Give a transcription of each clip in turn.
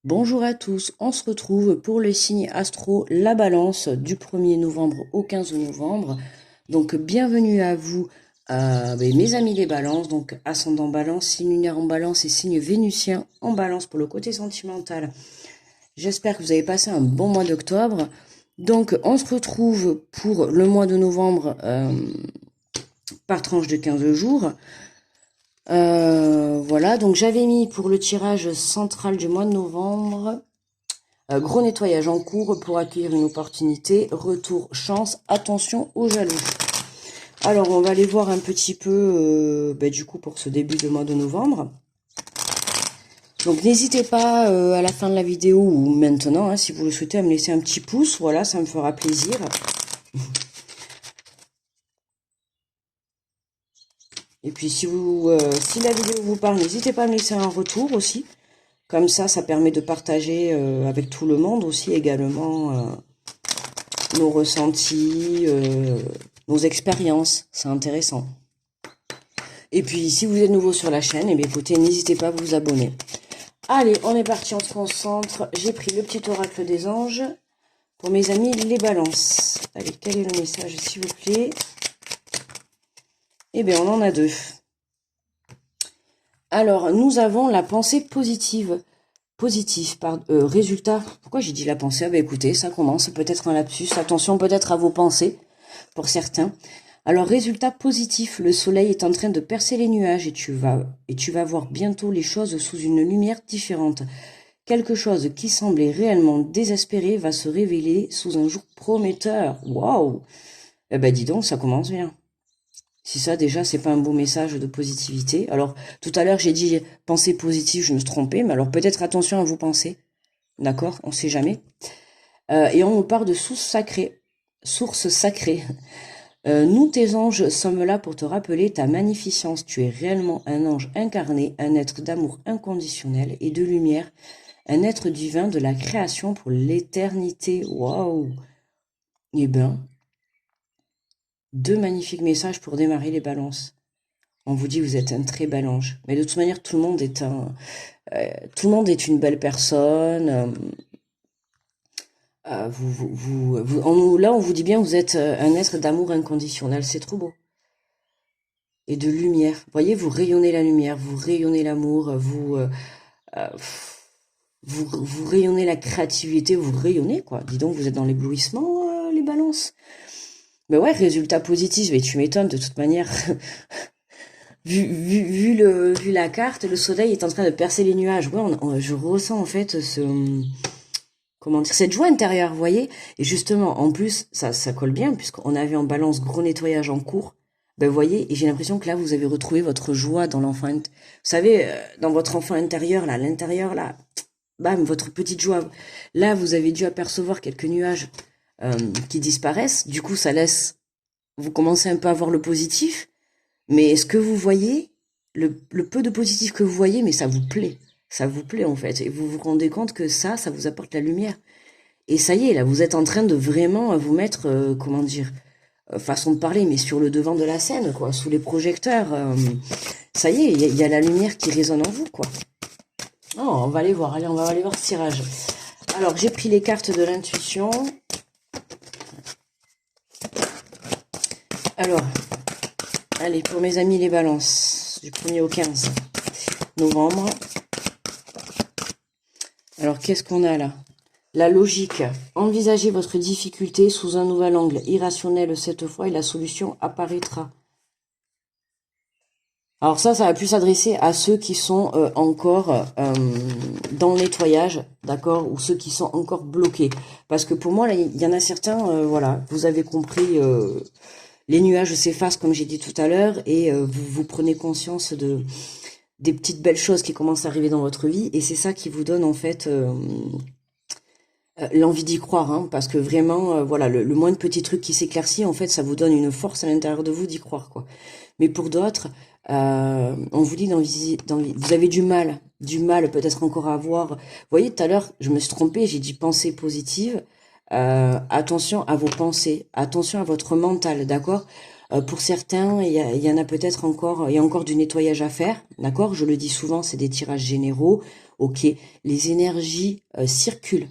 Bonjour à tous, on se retrouve pour le signe astro, la balance du 1er novembre au 15 novembre. Donc bienvenue à vous, mes amis les balances, donc ascendant balance, signe lunaire en balance et signe vénusien en balance pour le côté sentimental. J'espère que vous avez passé un bon mois d'octobre. Donc on se retrouve pour le mois de novembre par tranche de 15 jours. Voilà, donc j'avais mis pour le tirage central du mois de novembre, gros nettoyage en cours pour accueillir une opportunité, retour, chance, attention aux jaloux. Alors on va aller voir un petit peu, du coup pour ce début de mois de novembre. Donc n'hésitez pas à la fin de la vidéo ou maintenant, hein, si vous le souhaitez, à me laisser un petit pouce, voilà, ça me fera plaisir. Et puis si la vidéo vous parle, n'hésitez pas à me laisser un retour aussi. Comme ça permet de partager avec tout le monde aussi également nos ressentis, nos expériences. C'est intéressant. Et puis, si vous êtes nouveau sur la chaîne, eh bien, écoutez, n'hésitez pas à vous abonner. Allez, on est parti, on se concentre. J'ai pris le petit oracle des anges pour mes amis les balances. Allez, quel est le message, s'il vous plaît? Eh bien, on en a deux. Alors, nous avons la pensée positive. Résultat, pourquoi j'ai dit la pensée? Ah ben écoutez, ça commence, peut-être un lapsus, attention peut-être à vos pensées, pour certains. Alors résultat positif, le soleil est en train de percer les nuages et tu vas voir bientôt les choses sous une lumière différente. Quelque chose qui semblait réellement désespéré va se révéler sous un jour prometteur. Waouh! Eh ben dis donc, ça commence bien. Si ça, déjà, c'est pas un beau message de positivité. Alors, tout à l'heure, j'ai dit pensée positive, je me suis trompée, mais alors peut-être attention à vos pensées. D'accord? On sait jamais. Et on nous parle de source sacrée. Source sacrée. Nous, tes anges, sommes là pour te rappeler ta magnificence. Tu es réellement un ange incarné, un être d'amour inconditionnel et de lumière, un être divin de la création pour l'éternité. Waouh! Eh ben, deux magnifiques messages pour démarrer les balances. On vous dit vous êtes un très bel ange. Mais de toute manière, tout le monde est une belle personne. Là, on vous dit bien vous êtes un être d'amour inconditionnel. C'est trop beau. Et de lumière. Vous voyez, vous rayonnez la lumière, vous rayonnez l'amour, euh, vous rayonnez la créativité, vous rayonnez, quoi. Dis donc, vous êtes dans l'éblouissement, les balances. Mais ouais, résultat positif, mais tu m'étonnes de toute manière. Vu la carte, le soleil est en train de percer les nuages. Ouais, je ressens en fait comment dire, cette joie intérieure, vous voyez. Et justement, en plus, ça colle bien puisqu'on avait en balance gros nettoyage en cours. Ben, vous voyez, et j'ai l'impression que là, vous avez retrouvé votre joie dans l'enfant. Vous savez, dans votre enfant intérieur, là, à l'intérieur, là, bam, votre petite joie. Là, vous avez dû apercevoir quelques nuages qui disparaissent. Du coup, ça laisse, vous commencez un peu à voir le positif. Mais ce que vous voyez, le peu de positif que vous voyez, mais ça vous plaît. Ça vous plaît en fait. Et vous vous rendez compte que ça vous apporte la lumière. Et ça y est, là, vous êtes en train de vraiment vous mettre, comment dire, façon de parler, mais sur le devant de la scène, quoi, sous les projecteurs. Ça y est, il y a la lumière qui résonne en vous, quoi. Oh, on va aller voir, allez, on va aller voir ce tirage. Alors, j'ai pris les cartes de l'intuition. Alors, allez, pour mes amis les balances, du 1er au 15 novembre. Alors, qu'est-ce qu'on a là? La logique. Envisagez votre difficulté sous un nouvel angle irrationnel cette fois et la solution apparaîtra. Alors ça va plus s'adresser à ceux qui sont encore dans le nettoyage, d'accord, ou ceux qui sont encore bloqués. Parce que pour moi, là, il y en a certains, voilà, vous avez compris, les nuages s'effacent comme j'ai dit tout à l'heure, et vous prenez conscience des petites belles choses qui commencent à arriver dans votre vie, et c'est ça qui vous donne en fait l'envie d'y croire, hein, parce que vraiment, voilà, le moins de petits trucs qui s'éclaircit, en fait, ça vous donne une force à l'intérieur de vous d'y croire, quoi. Mais pour d'autres, on vous dit vous avez du mal peut-être encore à avoir. Vous voyez, tout à l'heure, je me suis trompée, j'ai dit pensée positive. Attention à vos pensées, attention à votre mental, d'accord? Pour certains, il y en a peut-être encore, il y a encore du nettoyage à faire, d'accord? Je le dis souvent, c'est des tirages généraux. Ok, les énergies circulent,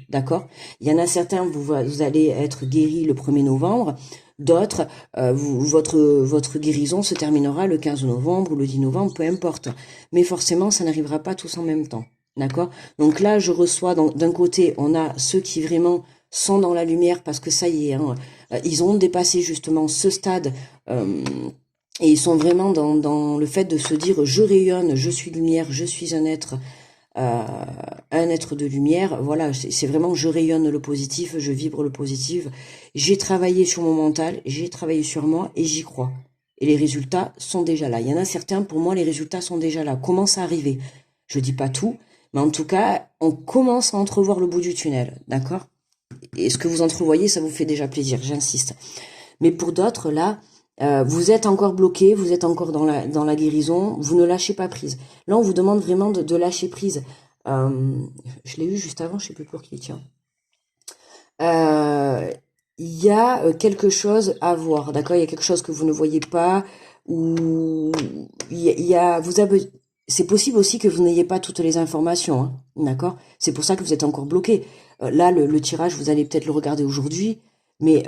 d'accord? Il y en a certains, vous allez être guéris le 1er novembre. D'autres, votre guérison se terminera le 15 novembre ou le 10 novembre, peu importe. Mais forcément, ça n'arrivera pas tous en même temps. D'accord? Donc là, je reçois, d'un côté, on a ceux qui vraiment sont dans la lumière parce que ça y est, hein, ils ont dépassé justement ce stade et ils sont vraiment dans le fait de se dire je rayonne, je suis lumière, je suis un être de lumière. Voilà, c'est vraiment je rayonne le positif, je vibre le positif. J'ai travaillé sur mon mental, j'ai travaillé sur moi et j'y crois. Et les résultats sont déjà là. Il y en a certains, pour moi, les résultats sont déjà là, commencent à arriver. Je dis pas tout, mais en tout cas, on commence à entrevoir le bout du tunnel, d'accord? Et ce que vous entrevoyez, ça vous fait déjà plaisir, j'insiste. Mais pour d'autres, là, vous êtes encore bloqué, vous êtes encore dans la guérison, vous ne lâchez pas prise. Là, on vous demande vraiment de lâcher prise. Je l'ai eu juste avant, je sais plus pour qui, tiens. Il y a quelque chose à voir, d'accord? Il y a quelque chose que vous ne voyez pas, ou c'est possible aussi que vous n'ayez pas toutes les informations, hein, d'accord? C'est pour ça que vous êtes encore bloqué. Là, le tirage, vous allez peut-être le regarder aujourd'hui, mais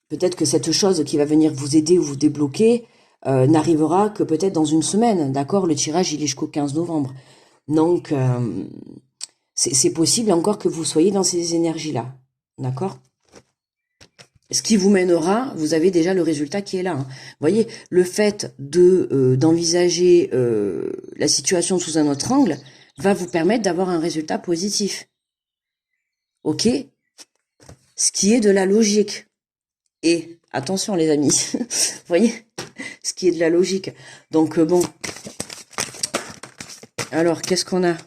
peut-être que cette chose qui va venir vous aider ou vous débloquer n'arrivera que peut-être dans une semaine, d'accord? Le tirage, il est jusqu'au 15 novembre. Donc, c'est possible encore que vous soyez dans ces énergies-là, d'accord? Ce qui vous mènera, vous avez déjà le résultat qui est là. Hein. Vous voyez, le fait d'envisager la situation sous un autre angle va vous permettre d'avoir un résultat positif. Ok? Ce qui est de la logique. Et attention les amis, vous voyez, ce qui est de la logique. Donc bon, alors qu'est-ce qu'on a?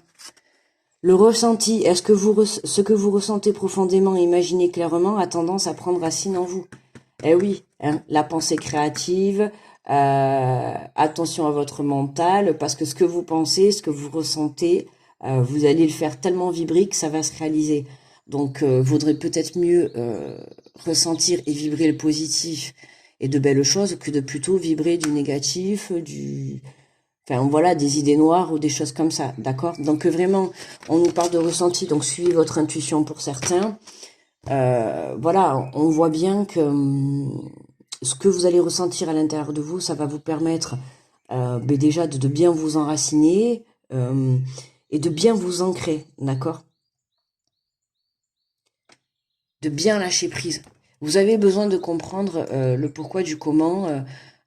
Le ressenti, est-ce que ce que vous ressentez profondément et imaginez clairement a tendance à prendre racine en vous? Eh oui, hein, la pensée créative, attention à votre mental, parce que ce que vous pensez, ce que vous ressentez, vous allez le faire tellement vibrer que ça va se réaliser. Donc, vaudrait peut-être mieux ressentir et vibrer le positif et de belles choses que de plutôt vibrer du négatif, enfin voilà, des idées noires ou des choses comme ça, d'accord? Donc vraiment, on nous parle de ressenti, donc suivez votre intuition pour certains. Voilà, on voit bien que ce que vous allez ressentir à l'intérieur de vous, ça va vous permettre déjà de bien vous enraciner et de bien vous ancrer, d'accord? De bien lâcher prise. Vous avez besoin de comprendre le pourquoi du comment.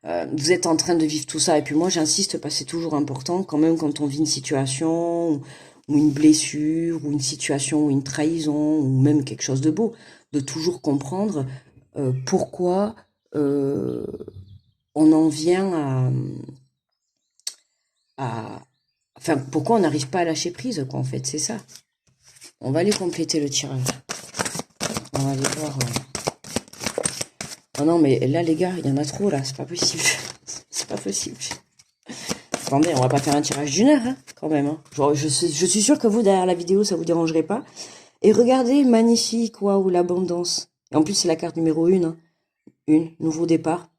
Vous êtes en train de vivre tout ça. Et puis moi, j'insiste parce que c'est toujours important, quand même, quand on vit une situation ou une blessure ou une situation ou une trahison ou même quelque chose de beau, de toujours comprendre pourquoi on en vient enfin, pourquoi on n'arrive pas à lâcher prise, quoi, en fait, c'est ça. On va aller compléter le tirage. On va aller voir... Oh non, mais là, les gars, il y en a trop, là. C'est pas possible. C'est pas possible. Attendez, on va pas faire un tirage d'une heure, hein, quand même. Hein. Genre, je suis sûre que vous, derrière la vidéo, ça vous dérangerait pas. Et regardez, magnifique, waouh, l'abondance. Et en plus, c'est la carte numéro 1. Hein. Nouveau départ.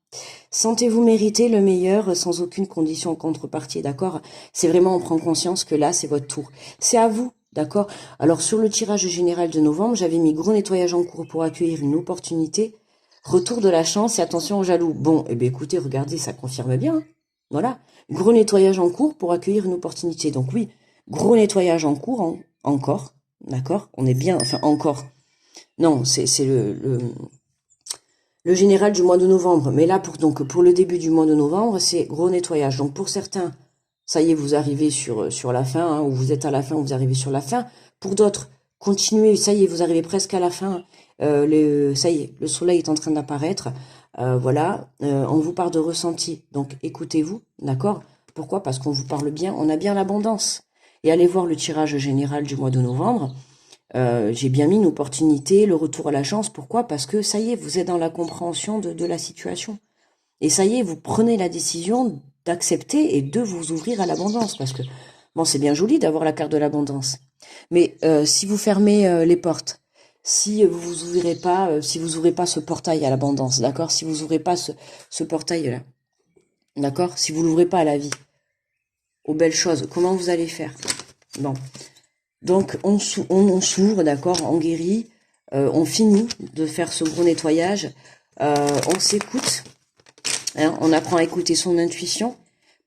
Sentez-vous mériter le meilleur sans aucune condition en contrepartie, d'accord? C'est vraiment, on prend conscience que là, c'est votre tour. C'est à vous, d'accord? Alors, sur le tirage général de novembre, j'avais mis gros nettoyage en cours pour accueillir une opportunité. Retour de la chance et attention aux jaloux. Bon, eh bien écoutez, regardez, ça confirme bien. Hein. Voilà. Gros nettoyage en cours pour accueillir une opportunité. Donc oui, gros nettoyage en cours, encore. D'accord? On est bien, enfin encore. Non, c'est le général du mois de novembre. Mais là, pour le début du mois de novembre, c'est gros nettoyage. Donc pour certains, ça y est, vous arrivez sur la fin, hein, ou vous êtes à la fin, ou vous arrivez sur la fin. Pour d'autres, continuez, ça y est, vous arrivez presque à la fin. Ça y est, le soleil est en train d'apparaître. Voilà, on vous parle de ressenti. Donc écoutez-vous, d'accord? Pourquoi? Parce qu'on vous parle bien, on a bien l'abondance. Et allez voir le tirage général du mois de novembre. J'ai bien mis une opportunité, le retour à la chance. Pourquoi? Parce que ça y est, vous êtes dans la compréhension de la situation. Et ça y est, vous prenez la décision d'accepter et de vous ouvrir à l'abondance. Parce que, bon, c'est bien joli d'avoir la carte de l'abondance. Mais si vous fermez les portes, si vous ouvrez pas, si vous ouvrez pas ce portail à l'abondance, d'accord? Si vous ouvrez pas ce portail-là, d'accord? Si vous l'ouvrez pas à la vie, aux belles choses, comment vous allez faire? Bon. Donc, on s'ouvre, d'accord? On guérit, on finit de faire ce gros nettoyage, on s'écoute, hein, on apprend à écouter son intuition,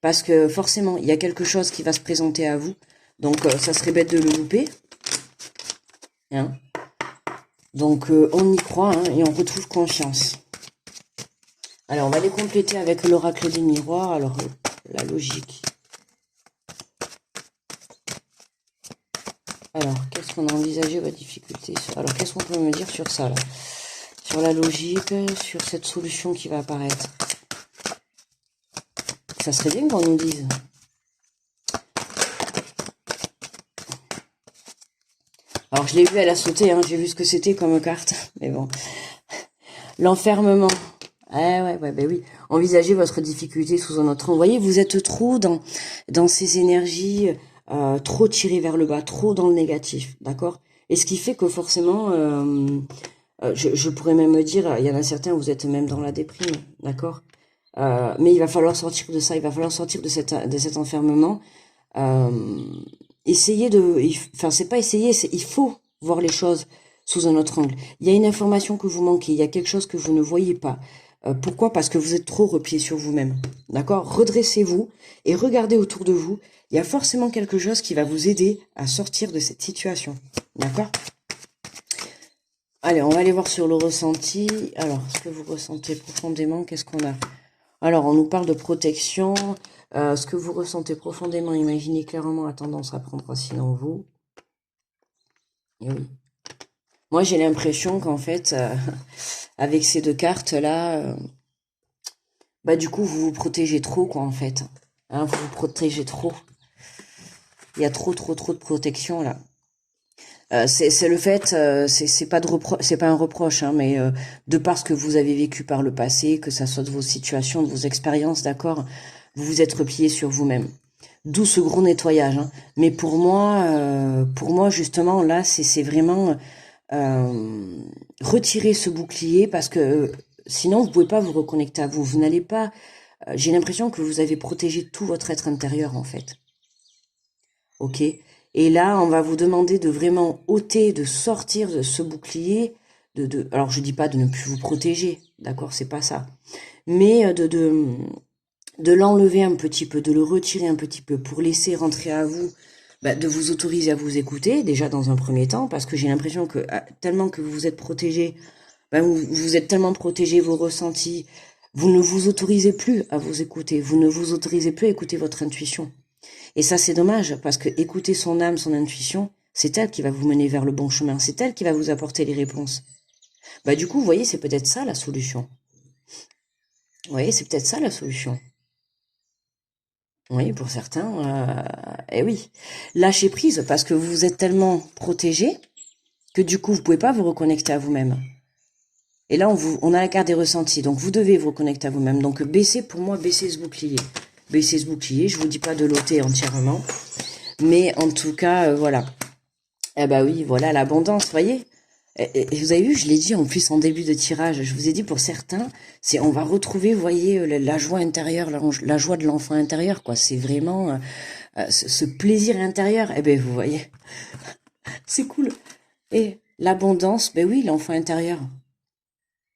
parce que forcément, il y a quelque chose qui va se présenter à vous, donc ça serait bête de le louper, hein? Donc, on y croit, hein, et on retrouve confiance. Alors, on va les compléter avec l'oracle des miroirs. Alors, la logique. Alors, qu'est-ce qu'on a envisagé, votre difficulté? Alors, qu'est-ce qu'on peut me dire sur ça, là? Sur la logique, sur cette solution qui va apparaître. Ça serait bien qu'on nous dise. Alors, je l'ai vu, elle a sauté, hein, j'ai vu ce que c'était comme carte. Mais bon. L'enfermement. Ouais, ben oui. Envisagez votre difficulté sous un autre angle. Vous voyez, vous êtes trop dans ces énergies, trop tirées vers le bas, trop dans le négatif, d'accord? Et ce qui fait que forcément, je pourrais même me dire, il y en a certains, vous êtes même dans la déprime, d'accord? Mais il va falloir sortir de ça, il va falloir sortir de cet enfermement. Essayez enfin, c'est pas essayer, il faut voir les choses sous un autre angle. Il y a une information que vous manquez, il y a quelque chose que vous ne voyez pas. Pourquoi? Parce que vous êtes trop replié sur vous-même. D'accord? Redressez-vous et regardez autour de vous. Il y a forcément quelque chose qui va vous aider à sortir de cette situation. D'accord? Allez, on va aller voir sur le ressenti. Alors, ce que vous ressentez profondément, qu'est-ce qu'on a? Alors, on nous parle de protection. Ce que vous ressentez profondément, imaginez clairement a tendance à prendre racine en vous. Et oui. Moi, j'ai l'impression qu'en fait, avec ces deux cartes-là, bah du coup, vous vous protégez trop, quoi, en fait. Hein, vous vous protégez trop. Il y a trop de protection, là. C'est le fait, c'est pas un reproche, hein, mais de par ce que vous avez vécu par le passé, que ça soit de vos situations, de vos expériences, d'accord, vous vous êtes replié sur vous-même. D'où ce gros nettoyage. Hein. Mais pour moi, justement, là, c'est vraiment retirer ce bouclier parce que sinon, vous pouvez pas vous reconnecter à vous. Vous n'allez pas. J'ai l'impression que vous avez protégé tout votre être intérieur, en fait. Ok. Et là, on va vous demander de vraiment ôter, de sortir de ce bouclier. Alors, je dis pas de ne plus vous protéger, d'accord, c'est pas ça. Mais de l'enlever un petit peu, de le retirer un petit peu pour laisser rentrer à vous, de vous autoriser à vous écouter, déjà dans un premier temps, parce que j'ai l'impression que tellement que vous êtes protégé, vous êtes tellement protégé, vos ressentis, vous ne vous autorisez plus à vous écouter, vous ne vous autorisez plus à écouter votre intuition. Et ça, c'est dommage, parce que écouter son âme, son intuition, c'est elle qui va vous mener vers le bon chemin, c'est elle qui va vous apporter les réponses. Du coup, vous voyez, c'est peut-être ça la solution. Vous voyez, c'est peut-être ça la solution. Oui, pour certains, eh oui. Lâchez prise, parce que vous êtes tellement protégé que du coup, vous pouvez pas vous reconnecter à vous-même. Et là, on a la carte des ressentis, donc vous devez vous reconnecter à vous-même. Donc, pour moi, baissez ce bouclier. Baissez ce bouclier, je vous dis pas de l'ôter entièrement, mais en tout cas, voilà. Eh ben oui, voilà l'abondance, voyez. Et vous avez vu, je l'ai dit en plus en début de tirage, je vous ai dit pour certains, on va retrouver, vous voyez, la joie intérieure, la joie de l'enfant intérieur, quoi. C'est vraiment ce plaisir intérieur. Eh ben vous voyez, c'est cool. Et l'abondance, ben oui, l'enfant intérieur.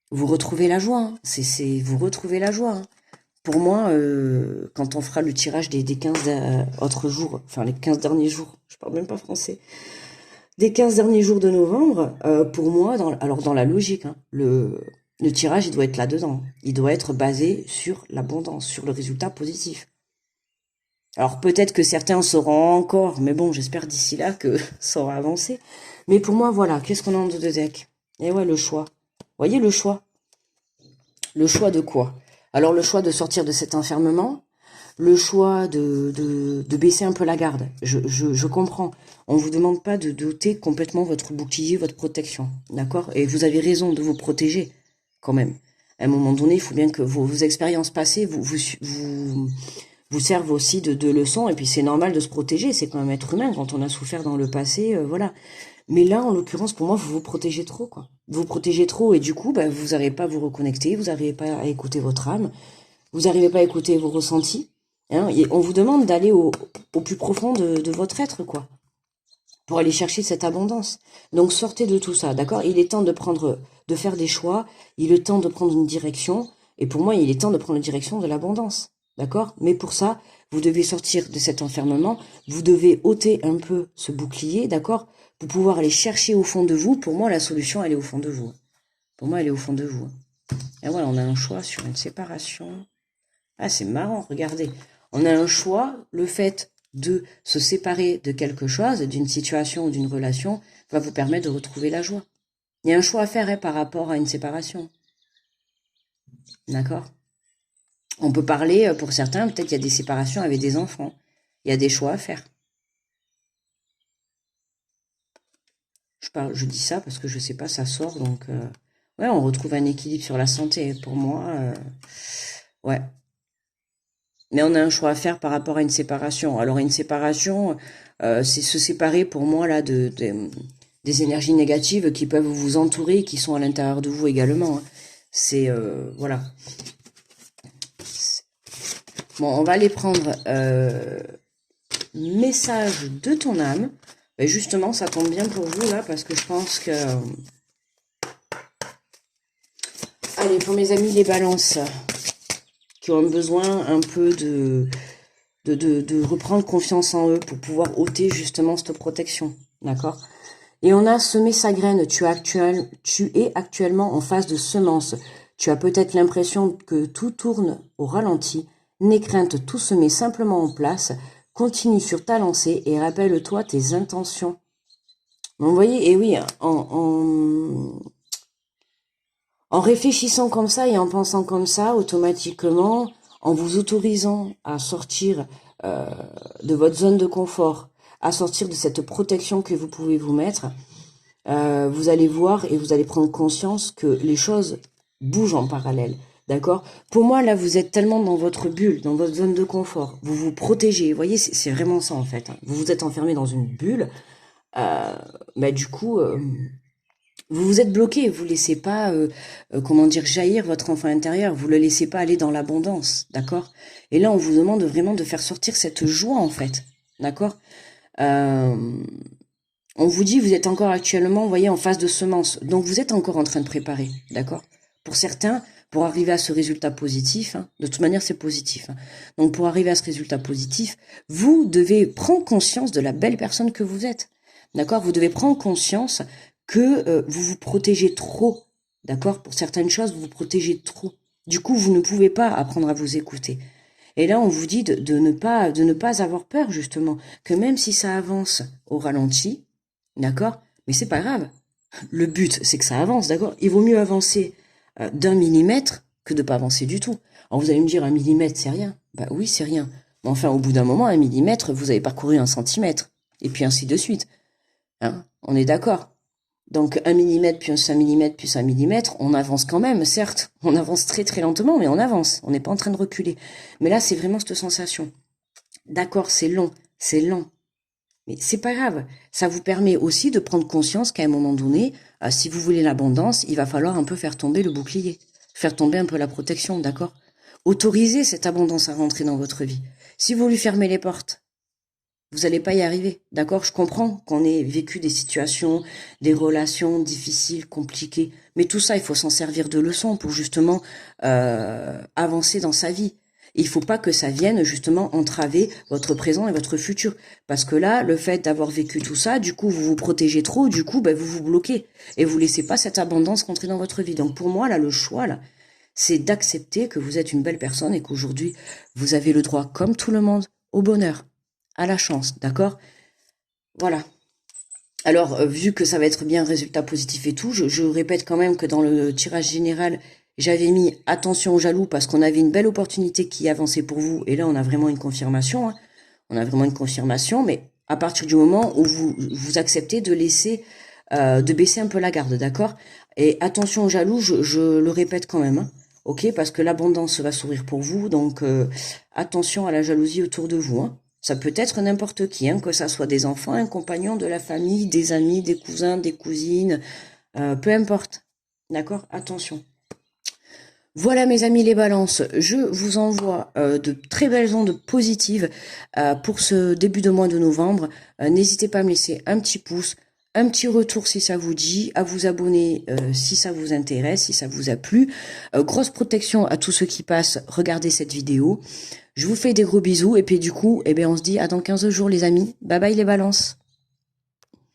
Vous retrouvez la joie, hein. Vous retrouvez la joie. Hein. Pour moi, quand on fera le tirage des 15 autres jours, enfin les 15 derniers jours, je parle même pas français, des 15 derniers jours de novembre, pour moi, dans la logique, hein, le tirage, il doit être là-dedans. Il doit être basé sur l'abondance, sur le résultat positif. Alors peut-être que certains sauront encore, mais bon, j'espère d'ici là que ça aura avancé. Mais pour moi, voilà, qu'est-ce qu'on a en deux de deck? Et ouais, le choix. Vous voyez le choix? Le choix de quoi? Alors le choix de sortir de cet enfermement, le choix de baisser un peu la garde. Je comprends. On vous demande pas de doter complètement votre bouclier, votre protection. D'accord? Et vous avez raison de vous protéger, quand même. À un moment donné, il faut bien que vos expériences passées vous servent aussi de leçons. Et puis c'est normal de se protéger. C'est quand même être humain. Quand on a souffert dans le passé, voilà. Mais là, en l'occurrence, pour moi, vous vous protégez trop, quoi. Vous vous protégez trop et du coup, bah, vous n'arrivez pas à vous reconnecter, vous n'arrivez pas à écouter votre âme, vous n'arrivez pas à écouter vos ressentis. Hein, et on vous demande d'aller au plus profond de votre être, quoi, pour aller chercher cette abondance. Donc sortez de tout ça, d'accord? Il est temps de faire des choix, il est temps de prendre une direction, et pour moi, il est temps de prendre la direction de l'abondance, d'accord? Mais pour ça, vous devez sortir de cet enfermement, vous devez ôter un peu ce bouclier, d'accord? Pour pouvoir aller chercher au fond de vous. Pour moi, la solution, elle est au fond de vous. Pour moi, elle est au fond de vous. Et voilà, on a un choix sur une séparation. Ah, c'est marrant, regardez. On a un choix, le fait de se séparer de quelque chose, d'une situation ou d'une relation, va vous permettre de retrouver la joie. Il y a un choix à faire par rapport à une séparation. D'accord? On peut parler, pour certains, peut-être qu'il y a des séparations avec des enfants. Il y a des choix à faire. Je dis ça parce que je sais pas, ça sort, donc ouais, on retrouve un équilibre sur la santé. Pour moi, ouais. Mais on a un choix à faire par rapport à une séparation. Alors une séparation, c'est se séparer pour moi là des énergies négatives qui peuvent vous entourer, qui sont à l'intérieur de vous également. Hein. C'est voilà. Bon, on va aller prendre message de ton âme. Et justement, ça tombe bien pour vous là parce que je pense que allez, pour mes amis les balances qui ont besoin un peu de reprendre confiance en eux pour pouvoir ôter justement cette protection. D'accord? Et on a semé sa graine. Tu es actuellement en phase de semence. Tu as peut-être l'impression que tout tourne au ralenti. N'aie crainte, tout se met simplement en place. Continue sur ta lancée et rappelle-toi tes intentions. Vous voyez, et oui, en réfléchissant comme ça et en pensant comme ça, automatiquement, en vous autorisant à sortir de votre zone de confort, à sortir de cette protection que vous pouvez vous mettre, vous allez voir et vous allez prendre conscience que les choses bougent en parallèle. D'accord? Pour moi, là, vous êtes tellement dans votre bulle, dans votre zone de confort. Vous vous protégez. Vous voyez, c'est vraiment ça, en fait. Hein. Vous vous êtes enfermé dans une bulle. Du coup, vous vous êtes bloqué. Vous laissez pas, comment dire, jaillir votre enfant intérieur. Vous le laissez pas aller dans l'abondance. D'accord? Et là, on vous demande vraiment de faire sortir cette joie, en fait. D'accord? On vous dit, vous êtes encore actuellement, vous voyez, en phase de semence. Donc, vous êtes encore en train de préparer. D'accord? Pour certains, pour arriver à ce résultat positif, hein, de toute manière, c'est positif. Hein. Donc, pour arriver à ce résultat positif, vous devez prendre conscience de la belle personne que vous êtes. D'accord? Vous devez prendre conscience que vous vous protégez trop. D'accord? Pour certaines choses, vous vous protégez trop. Du coup, vous ne pouvez pas apprendre à vous écouter. Et là, on vous dit de ne pas avoir peur, justement. Que même si ça avance au ralenti, d'accord? Mais c'est pas grave. Le but, c'est que ça avance, d'accord? Il vaut mieux avancer d'1 millimètre que de pas avancer du tout. Alors vous allez me dire, 1 millimètre, c'est rien. Bah oui, c'est rien. Mais enfin, au bout d'un moment, 1 millimètre, vous avez parcouru 1 centimètre. Et puis ainsi de suite. Hein? On est d'accord. Donc 1 millimètre, puis 1 millimètre, puis 1 millimètre, on avance quand même, certes. On avance très très lentement, mais on avance. On n'est pas en train de reculer. Mais là, c'est vraiment cette sensation. D'accord, c'est long, c'est lent. Mais c'est pas grave. Ça vous permet aussi de prendre conscience qu'à un moment donné, si vous voulez l'abondance, il va falloir un peu faire tomber le bouclier. Faire tomber un peu la protection, d'accord? Autorisez cette abondance à rentrer dans votre vie. Si vous lui fermez les portes, vous n'allez pas y arriver, d'accord? Je comprends qu'on ait vécu des situations, des relations difficiles, compliquées. Mais tout ça, il faut s'en servir de leçon pour justement avancer dans sa vie. Il faut pas que ça vienne justement entraver votre présent et votre futur. Parce que là, le fait d'avoir vécu tout ça, du coup, vous vous protégez trop, du coup, vous vous bloquez. Et vous laissez pas cette abondance rentrer dans votre vie. Donc pour moi, là, le choix, là, c'est d'accepter que vous êtes une belle personne et qu'aujourd'hui, vous avez le droit, comme tout le monde, au bonheur, à la chance, d'accord? Voilà. Alors, vu que ça va être bien résultat positif et tout, je répète quand même que dans le tirage général, j'avais mis attention aux jaloux parce qu'on avait une belle opportunité qui avançait pour vous. Et là, on a vraiment une confirmation. Hein. On a vraiment une confirmation, mais à partir du moment où vous acceptez de laisser, de baisser un peu la garde, d'accord? Et attention aux jaloux, je le répète quand même. Hein. Ok, parce que l'abondance va sourire pour vous, donc attention à la jalousie autour de vous. Hein. Ça peut être n'importe qui, hein, que ça soit des enfants, un compagnon, de la famille, des amis, des cousins, des cousines, peu importe. D'accord? Attention. Voilà mes amis les balances, je vous envoie de très belles ondes positives pour ce début de mois de novembre. N'hésitez pas à me laisser un petit pouce, un petit retour si ça vous dit, à vous abonner si ça vous intéresse, si ça vous a plu. Grosse protection à tous ceux qui passent, regardez cette vidéo. Je vous fais des gros bisous et puis du coup, eh bien, on se dit à dans 15 jours les amis. Bye bye les balances.